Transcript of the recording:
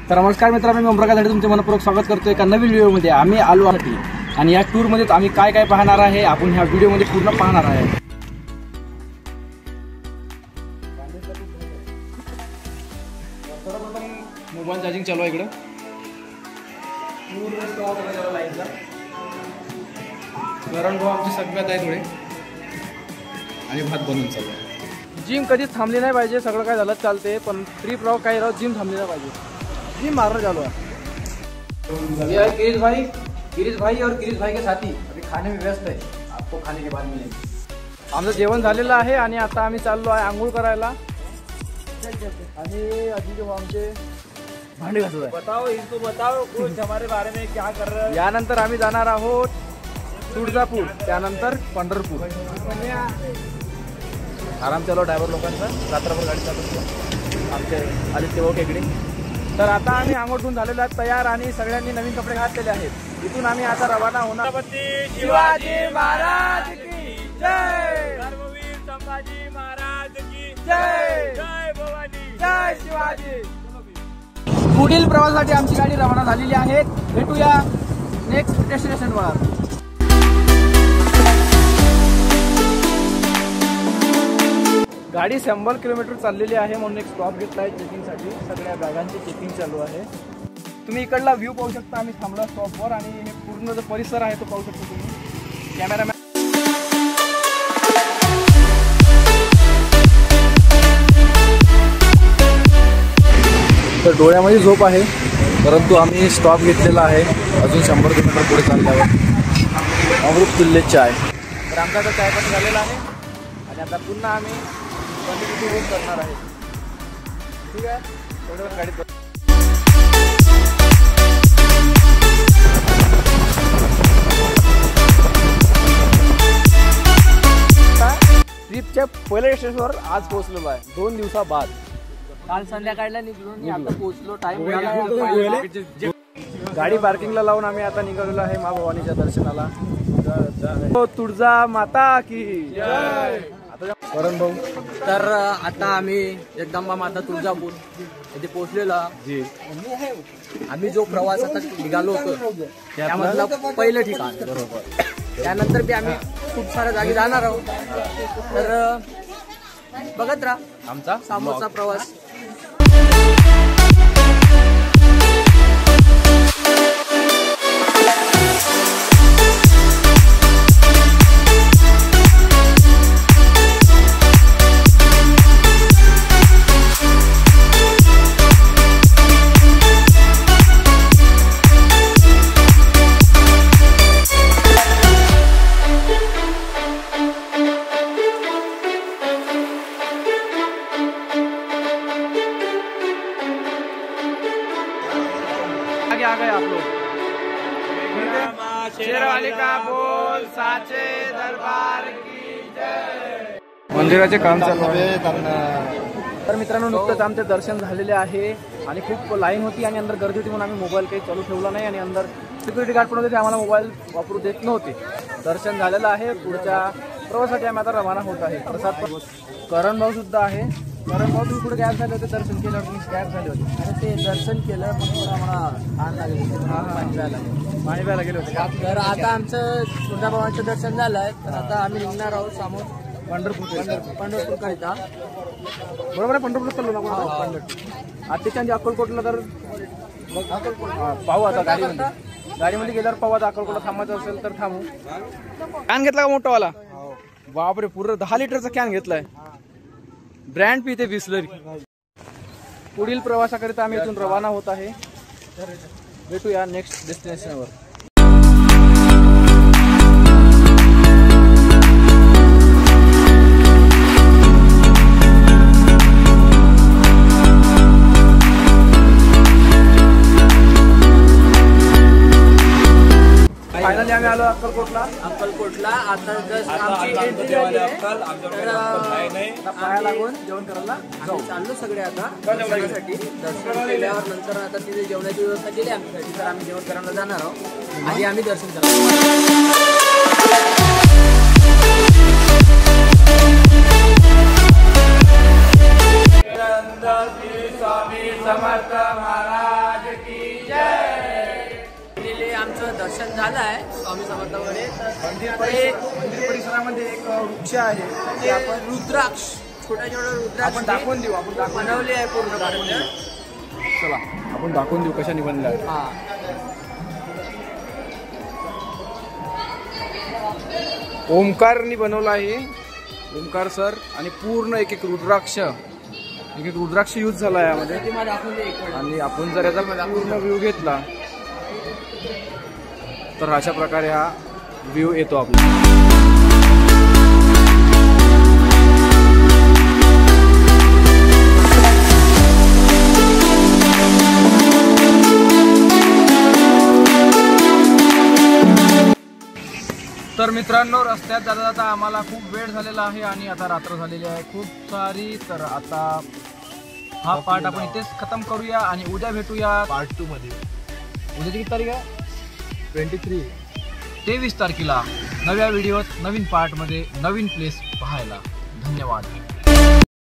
तर नमस्कार मित्रांनो, मी ओमप्रकाश झाडे तुमचे मनपूर्वक स्वागत करतोय एका नवीन व्हिडिओमध्ये। आम्ही आलो आहोत आणि या टूरमध्ये आम्ही काय काय पाहणार आहे आपण ह्या व्हिडिओमध्ये पूर्ण पाहणार आहे। मोबाईल चार्जिंग चालू आहे इकडे पूर्ण स्टॉप आहे लाईनचा। कारण भाऊ आमची सगळ्यात आहे थोडे आणि भात बनवून चालू आहे। जिम कधीच थांबली नाही पाहिजे, सगळं काय झालं चालते, पण ट्रिप राहो काही राहो जिम थांबली नाही पाहिजे। जिम मारना चालू है। ये है गिरीश भाई और गिरीश भाई के साथी अभी खाने में व्यस्त है, आपको खाने के बाद मिलेंगे। आमचं जेवण झालेलं आहे आणि आता आम्ही चाललो आहे आंघोळ करायला आणि अजी जो आमचे भांडे घासत आहे। बताओ इनको बताओ कुछ हमारे बारे में क्या कर रहे हैं। यानंतर आम्ही जाणार आहोत तुळजापूर, त्यानंतर पंढरपूर। आराम चालू ड्रायव्हर लोकांचा, रात्रभर गाडी चालवतो आमचे आदित्य भाऊ टेकडे। तर आता आम्ही आंघोळून झालेलो आहे तयार आणि सगळ्यांनी नवीन कपडे घातलेले आहेत। इथून आम्ही आता रवाना होणार। छत्रपती शिवाजी महाराज की जय, धर्मवीर संभाजी महाराज की जय, जय भवानी, जय शिवाजी। पुढील प्रवासासाठी आमची गाडी रवाना झालेली आहे। भेटूया नेक्स्ट डेस्टिनेशनवर। गाडी 100 किलोमीटर चाललेली आहे म्हणून एक स्टॉप घेतला आहे चेकिंगसाठी। सगळ्या बॅगांची चेकिंग चालू आहे। तुम्ही इकडला व्ह्यू पाहू शकता, आम्ही थांबला स्टॉपवर आणि हे पूर्ण जो परिसर आहे तो पाहू शकता तुम्ही। कॅमेरामॅन तर डोळ्यामध्ये झोप आहे, परंतु आम्ही स्टॉप घेतलेला आहे अजून 100 किलोमीटर पुढे चालल्यावर। अमृत तुल्य चाय, तर आमचा आता चाय पण झालेला आहे आणि आता पुन्हा आम्ही करणार आहे। ठीक आहे, थोड्यावर गाडी ट्रिपच्या पहिल्या स्टेशनवर आज पोहोचलेलो आहे 2 दिवसाबाद। काल संध्याकाळला निघून आता पोहोचलो, टाइम झाला। गाडी पार्किंगला लावून आम्ही आता निघालेलो आहे माँ भवानीच्या दर्शनाला। तुळजा माता की जय। करण भाऊ, तर आता आम्ही जगदंबा माता तुळजापूर इथे पोहोचलेलो जी। आम्ही जो प्रवास आता निघालो होतो त्यामधलं पहिलं ठिकाण, बरोबर। त्यानंतर बी आम्ही खूप साऱ्या जागी जाणार आहोत, तर बघत राहा आमचा समोरचा प्रवास। आ गए आप लोग। शेरवाली का बोल साचे दरबार की जय। मंदिराचे काम चालू आहे। तर मित्रांनो, नुकतंच आमचे दर्शन झालेले आहे आणि खूप लाईन होती आणि अंदर गर्दी होती म्हणून आम्ही मोबाईल काही चालू ठेवला नाही आणि अंदर सिक्युरिटी गार्ड पण होते, ते आम्हाला मोबाईल वापरू देत नव्हते। दर्शन झालेलं आहे। पुढच्या प्रवासासाठी आम्ही आता रवाना होत आहे। प्रसाद करण भाऊ सुद्धा आहे। करण भाऊ तुम्ही पुढे गॅप झाले होते, दर्शन केलं तुम्ही गॅप झाले होते। अरे ते दर्शन केलं पण थोडा मला छान लागले, पाणी प्यायला गेले होते। तर आता आमचं तुळजाभवानीचं दर्शन झालं आहे, तर आता आम्ही निघणार आहोत समोर पंढरपूरकरिता। बरोबर आहे, पंढरपूर चाललो ना पंढरपूर। आत्याच्या अक्कलकोटला तर पाहू आता गाडीमध्ये गेल्यावर पाहू आता अक्कलकोटला थांबायचं असेल तर थांबू। कॅन घेतला का मोठावाला? बापरे, पूर्ण 10 लिटरचा कॅन घेतलाय। ब्रँड पिते बिस्लरी। पुढील प्रवासाकरिता आम्ही इथून रवाना होत आहे। भेटूया नेक्स्ट डेस्टिनेशनवर। फायनली आम्ही आलो अक्कलकोटला। आता आमची एंट्री झाली आहे, पाया लागून जेवण करायला चाललो सगळे आता दर्शनासाठी। दर्शन केल्यावर नंतर आता तिथे जेवणाची व्यवस्था केली आमच्यासाठी, तर आम्ही जेवण करायला जाणार आहोत। आधी आम्ही दर्शन करणार। स्वामी समर्थ महाराज झाला आहे स्वामी समर्थाकडे. मंदिर परिसरामध्ये एक वृक्ष आहे ते रुद्राक्ष, छोटा छोटा रुद्राक्ष आपण दाखवून देऊ. आपण बनवले आहे पूर्ण. चला आपण दाखवून देऊ कशाने बनला आहे. हा, ओमकारनी बनवला आहे, ओमकार सर. आणि पूर्ण एक एक रुद्राक्ष यूज झाला यामध्ये. आणि आपण जर याचा पूर्ण व्ह्यू घेतला तर अशा प्रकारे हा व्ह्यू येतो आपला. तर मित्रांनो, रस्त्यात जाता जाता आम्हाला खूप वेळ झालेला आहे आणि आता रात्र झालेली आहे खूप सारी. तर आता हा पार्ट आपण इथेच खतम करूया आणि उद्या भेटूया पार्ट 2 मध्ये. उद्याची किती तारीख आहे? 23 तारखेला नव्या व्हिडिओत नवीन पार्टमध्ये नवीन प्लेस पाहायला. धन्यवाद.